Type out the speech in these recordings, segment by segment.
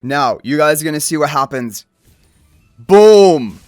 Now, you guys are gonna see what happens. Boom!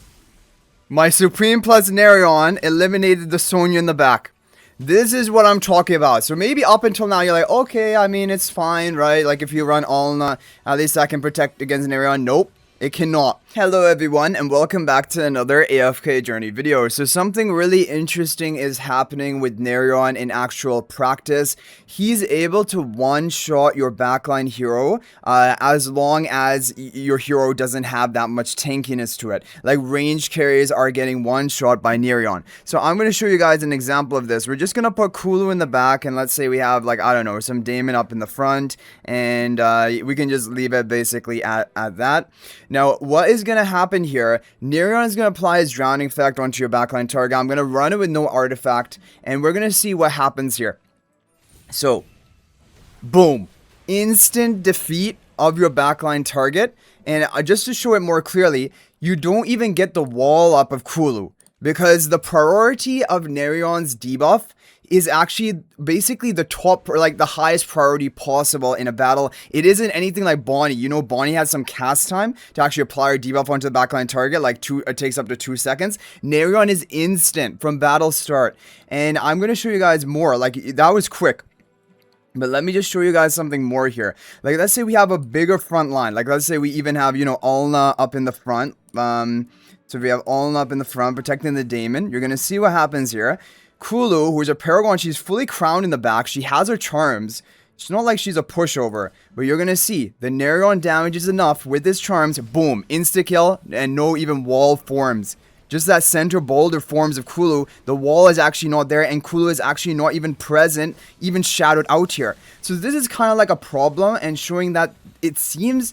My Supreme plus Nerion eliminated the Sonya in the back. This is what I'm talking about. So maybe up until now you're like, okay, I mean, it's fine, right? Like if you run Alna, at least I can protect against Nerion. Nope. It cannot. Hello everyone and welcome back to another AFK journey video. So something really interesting is happening with Nerion in actual practice. He's able to one-shot your backline hero as long as your hero doesn't have that much tankiness to it. Like range carries are getting one-shot by Nerion. So I'm going to show you guys an example of this. We're just going to put Kulu in the back and let's say we have like, I don't know, some Damon up in the front and we can just leave it basically at that. Now, what is going to happen here, Nerion is going to apply his drowning effect onto your backline target. I'm going to run it with no artifact, and we're going to see what happens here. So, boom. Instant defeat of your backline target, and just to show it more clearly, you don't even get the wall up of Kulu, because the priority of Nerion's debuff is actually basically the top, or like the highest priority possible in a battle. It isn't anything like Bonnie. You know, Bonnie has some cast time to actually apply her debuff onto the backline target, like it takes up to 2 seconds. Nerion is instant from battle start. And I'm going to show you guys more. Like, that was quick. But let me just show you guys something more here. Like, let's say we have a bigger front line. Like, let's say we even have, you know, Alna up in the front. So we have Alna up in the front protecting the Damon. You're going to see what happens here. Kulu, who's a Paragon, she's fully crowned in the back. She has her charms. It's not like she's a pushover. But you're going to see the Nerion damage is enough with his charms. Boom. Insta-kill and no even wall forms. Just that center boulder forms of Kulu. The wall is actually not there and Kulu is actually not even present, even shadowed out here. So this is kind of like a problem and showing that it seems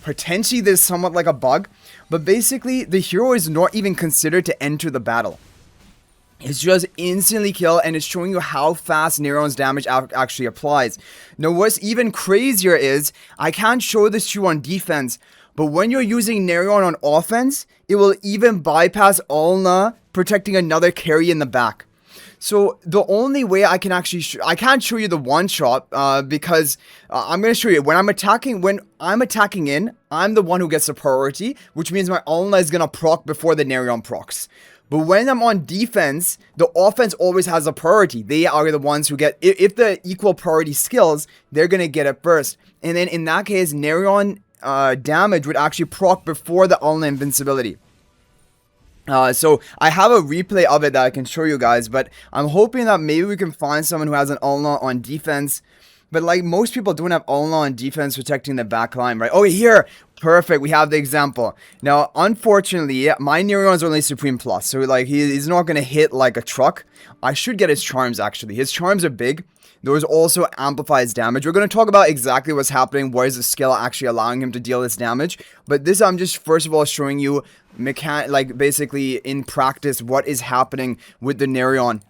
potentially there's somewhat like a bug. But basically, the hero is not even considered to enter the battle. It's just instantly kill, and it's showing you how fast Nerion's damage actually applies. Now, what's even crazier is, I can't show this to you on defense, but when you're using Nerion on offense, it will even bypass Alna, protecting another carry in the back. So the only way I can actually I can't show you the one shot because I'm going to show you when I'm attacking in, I'm the one who gets the priority, which means my Alna is going to proc before the Nerion procs. But when I'm on defense, the offense always has a priority. They are the ones who get, if the equal priority skills, they're going to get it first. And then in that case, Nerion damage would actually proc before the Alna invincibility. So I have a replay of it that I can show you guys, but I'm hoping that maybe we can find someone who has an Alna on defense. But like most people don't have Alna on defense protecting the back line, right? Oh, here! Perfect, we have the example. Now, unfortunately, my Nerion is only Supreme Plus, so like he's not going to hit like a truck. I should get his charms, actually. His charms are big. Those also amplify his damage. We're going to talk about exactly what's happening, what is the skill actually allowing him to deal this damage. But this, I'm just first of all showing you like basically in practice what is happening with the Nerion.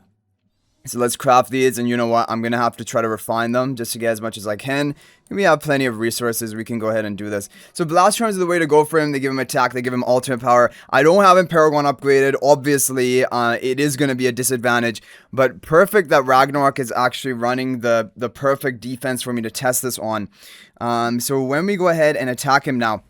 So let's craft these, and you know what, I'm going to have to try to refine them just to get as much as I can. We have plenty of resources, we can go ahead and do this. So Blast Charms are the way to go for him. They give him attack, they give him ultimate power. I don't have him Paragon upgraded, obviously, it is going to be a disadvantage. But perfect that Ragnarok is actually running the perfect defense for me to test this on. So when we go ahead and attack him now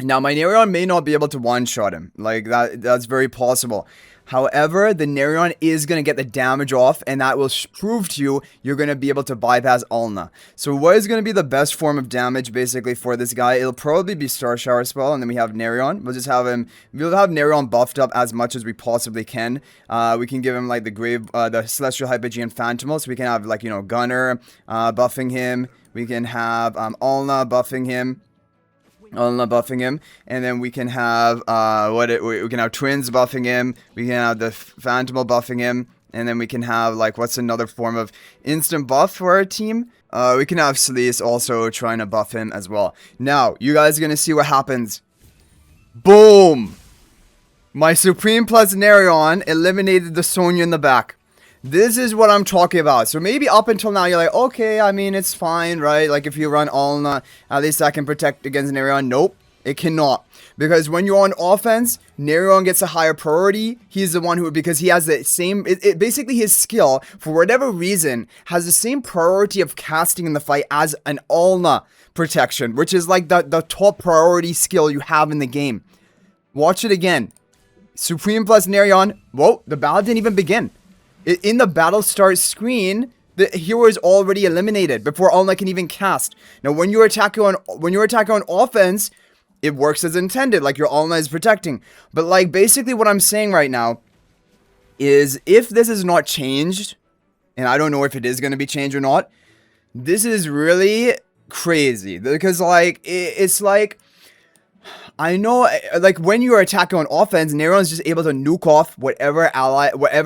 my Nerion may not be able to one-shot him, like that's very possible. However, the Nerion is going to get the damage off, and that will prove to you you're going to be able to bypass Alna. So what is going to be the best form of damage, basically, for this guy? It'll probably be Star Shower Spell, and then we have Nerion. We'll have Nerion buffed up as much as we possibly can. We can give him, like, the Celestial Hypogean Phantom, so we can have, like, you know, Gunner buffing him. We can have Alna buffing him. And then we can have we can have Twins buffing him, we can have the Phantom buffing him, and then we can have, like, what's another form of instant buff for our team? We can have Sleece also trying to buff him as well. Now, you guys are gonna see what happens. Boom! My Supreme plus Nerion eliminated the Sonya in the back. This is what I'm talking about. So maybe up until now you're like, okay, I mean, it's fine, right? Like if you run Alna, at least I can protect against Nerion. Nope. It cannot. Because when you're on offense, Nerion gets a higher priority. He's the one who, because he has the same, basically his skill, for whatever reason, has the same priority of casting in the fight as an Alna protection, which is like the top priority skill you have in the game. Watch it again. Supreme plus Nerion. Whoa, the battle didn't even begin. In the battle start screen, the hero is already eliminated before Alna can even cast. Now, when you're attacking on offense, it works as intended, like your Alna is protecting. But like basically what I'm saying right now is if this is not changed, and I don't know if it is going to be changed or not, this is really crazy. Because like, it's like, I know, like, when you are attacking on offense, Nerion's just able to nuke off whatever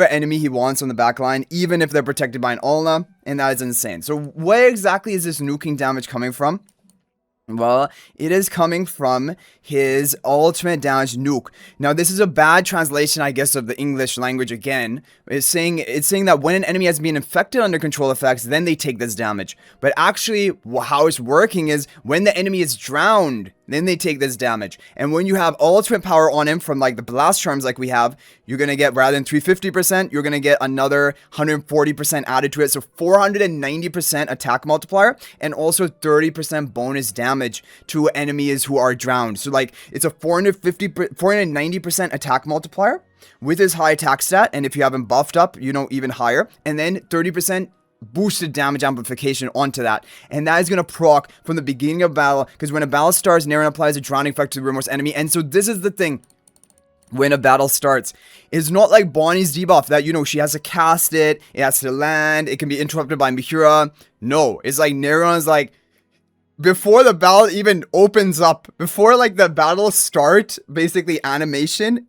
enemy he wants on the backline, even if they're protected by an Alna, and that is insane. So where exactly is this nuking damage coming from? Well, it is coming from his ultimate damage nuke. Now, this is a bad translation, I guess, of the English language again. It's saying that when an enemy has been infected under control effects, then they take this damage. But actually, how it's working is when the enemy is drowned, then they take this damage. And when you have ultimate power on him from like the blast charms like we have, you're going to get, rather than 350%, you're going to get another 140% added to it. So 490% attack multiplier and also 30% bonus damage to enemies who are drowned. So like it's a 490% attack multiplier with his high attack stat. And if you have him buffed up, you know, even higher. And then 30% boosted damage amplification onto that, and that is going to proc from the beginning of battle, because when a battle starts, Nerion applies a drowning effect to the remote enemy. And so this is the thing, when a battle starts, it's not like Bonnie's debuff that, you know, she has to cast it has to land, it can be interrupted by Mihura. No, it's like Nerion's like, before the battle even opens up, before like the battle start, basically animation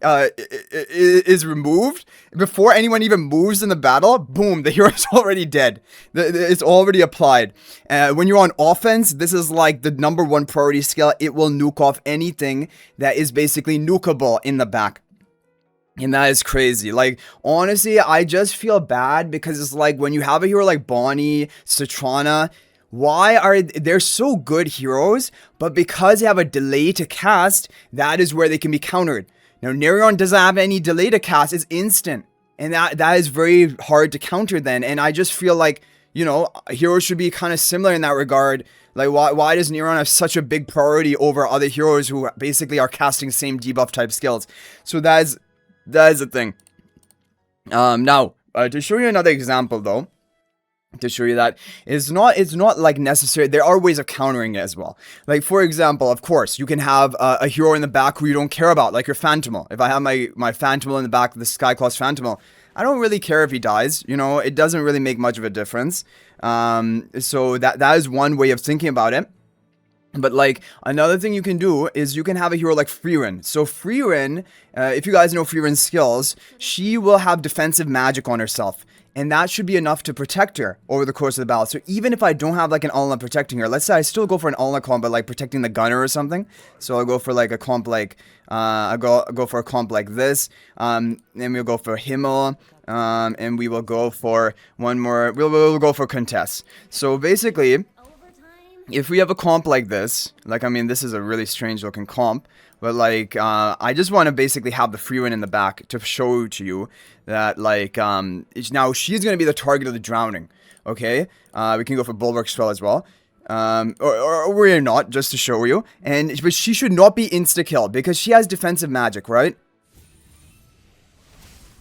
is removed, before anyone even moves in the battle, boom, the hero's already dead. It's already applied. When you're on offense, this is like the #1 priority skill. It will nuke off anything that is basically nukeable in the back. And that is crazy. Like, honestly, I just feel bad because it's like when you have a hero like Bonnie, Citrana, why are they're so good heroes, but because they have a delay to cast, that is where they can be countered. Now, Nerion doesn't have any delay to cast, it's instant. And that is very hard to counter then. And I just feel like, you know, heroes should be kind of similar in that regard. Like, why does Nerion have such a big priority over other heroes who basically are casting same debuff type skills? So that is the thing. Now, to show you another example though, to show you that it's not like necessary. There are ways of countering it as well. Like, for example, of course, you can have a hero in the back who you don't care about, like your Phantomal. If I have my Phantomal in the back, the Skyclaws Phantomal, I don't really care if he dies. You know, it doesn't really make much of a difference. So that is one way of thinking about it. But like, another thing you can do is you can have a hero like Frieren. So Frieren, if you guys know Frieren's skills, she will have defensive magic on herself. And that should be enough to protect her over the course of the battle. So even if I don't have like an Alna protecting her, let's say I still go for an Alna comp, but like protecting the gunner or something. So I'll go for like a comp like, I'll go for a comp like this. Then we'll go for Himmel. And we will go for one more, we'll go for Contest. So basically, if we have a comp like this, like, I mean, this is a really strange looking comp, but like, I just want to basically have the Frieren in the back to show to you that, like, now she's going to be the target of the drowning, okay? We can go for Bulwark Spell as well, or we're not, just to show you, but she should not be insta-kill, because she has defensive magic, right?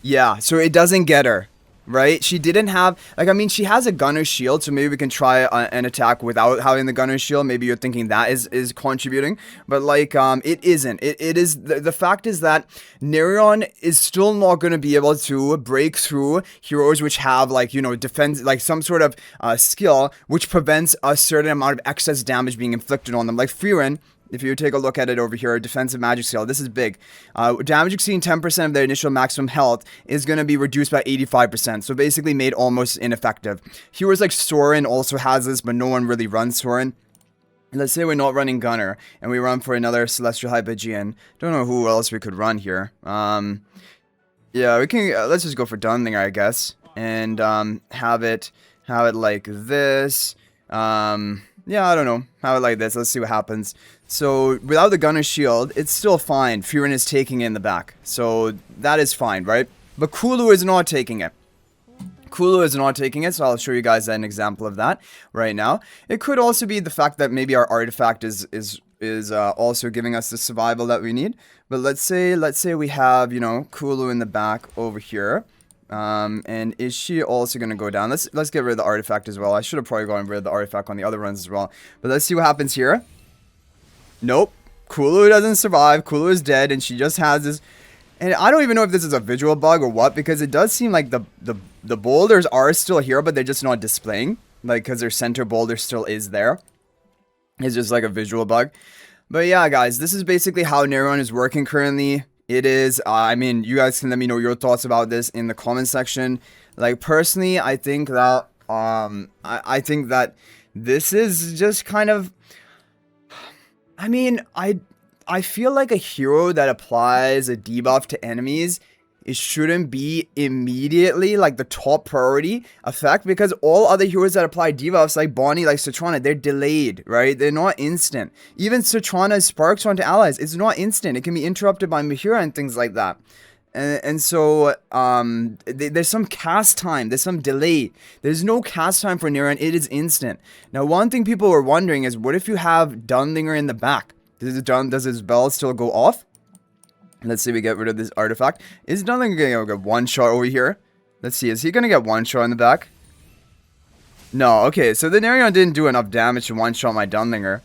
Yeah, so it doesn't get her. Right? She didn't have, like, I mean, she has a gunner shield, so maybe we can try an attack without having the gunner shield. Maybe you're thinking that is contributing, but like, it isn't. It is, the fact is that Nerion is still not going to be able to break through heroes which have, like, you know, defense, like some sort of skill which prevents a certain amount of excess damage being inflicted on them. Like Frieren, if you take a look at it over here, defensive magic skill, this is big. Damage exceeding 10% of their initial maximum health is going to be reduced by 85%, so basically made almost ineffective. Heroes like Soren also has this, but no one really runs Soren. Let's say we're not running Gunner, and we run for another Celestial Hypogean. Don't know who else we could run here. Yeah, we can, let's just go for Dunlinger, I guess, and have it like this. Yeah, I don't know. Have it like this. Let's see what happens. So, without the gunner shield, it's still fine. Furin is taking it in the back. So, that is fine, right? But Kulu is not taking it. Kulu is not taking it, so I'll show you guys an example of that right now. It could also be the fact that maybe our artifact is also giving us the survival that we need. But let's say we have, you know, Kulu in the back over here. And is she also going to go down? Let's get rid of the artifact as well. I should have probably gotten rid of the artifact on the other runs as well. But let's see what happens here. Nope. Kulu doesn't survive. Kulu is dead, and she just has this. And I don't even know if this is a visual bug or what, because it does seem like the boulders are still here, but they're just not displaying. Like, because their center boulder still is there. It's just like a visual bug. But yeah, guys, this is basically how Nerion is working currently. It is, I mean, you guys can let me know your thoughts about this in the comment section. Like, personally, I think that, I think that this is just kind of, I mean, I feel like a hero that applies a debuff to enemies, it shouldn't be immediately like the top priority effect, because all other heroes that apply debuffs like Bonnie, like Citrana, they're delayed, right? They're not instant. Even Citrana's sparks onto allies, it's not instant. It can be interrupted by Mahira and things like that. And so, there's some cast time, there's some delay. There's no cast time for Nerion, it is instant. Now, one thing people were wondering is, what if you have Dunlinger in the back? Does his bell still go off? Let's see, we get rid of this artifact. Is Dunlinger going to get one shot over here? Let's see, is he going to get one shot in the back? No, okay, so the Nerion didn't do enough damage to one-shot my Dunlinger.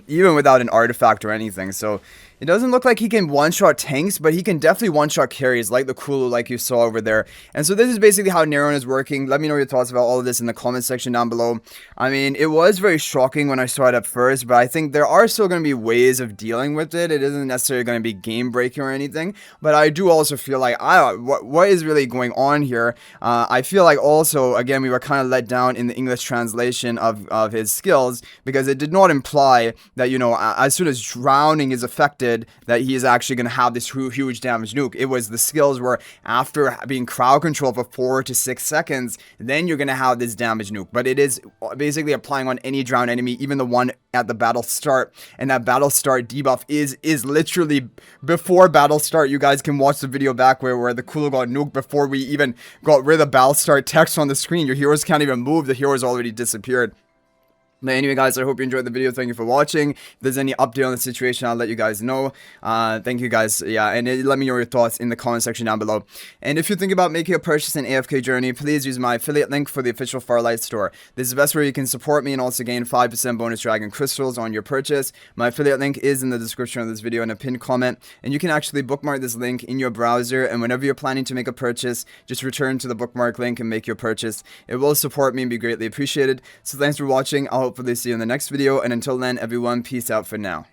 Even without an artifact or anything, so it doesn't look like he can one-shot tanks, but he can definitely one-shot carries, like the Kulu, like you saw over there. And so this is basically how Nerion is working. Let me know your thoughts about all of this in the comment section down below. I mean, it was very shocking when I saw it at first, but I think there are still going to be ways of dealing with it. It isn't necessarily going to be game-breaking or anything, but I do also feel like, what is really going on here? I feel like also, again, we were kind of let down in the English translation of his skills, because it did not imply that, you know, as soon as drowning is affected, that he is actually going to have this huge damage nuke. It was the skills where after being crowd control for 4 to 6 seconds, then you're going to have this damage nuke. But it is basically applying on any drowned enemy, even the one at the battle start. And that battle start debuff is literally before battle start. You guys can watch the video back where the Kulu got nuked before we even got rid of battle start text on the screen. Your heroes can't even move. The heroes already disappeared. But anyway, guys, I hope you enjoyed the video. Thank you for watching. If there's any update on the situation, I'll let you guys know. Thank you, guys. Yeah, and let me know your thoughts in the comment section down below. And if you think about making a purchase in AFK Journey, please use my affiliate link for the official Farlight store. This is the best way you can support me and also gain 5% bonus dragon crystals on your purchase. My affiliate link is in the description of this video in a pinned comment. And you can actually bookmark this link in your browser. And whenever you're planning to make a purchase, just return to the bookmark link and make your purchase. It will support me and be greatly appreciated. So thanks for watching. I'll hopefully see you in the next video, and until then, everyone, peace out for now.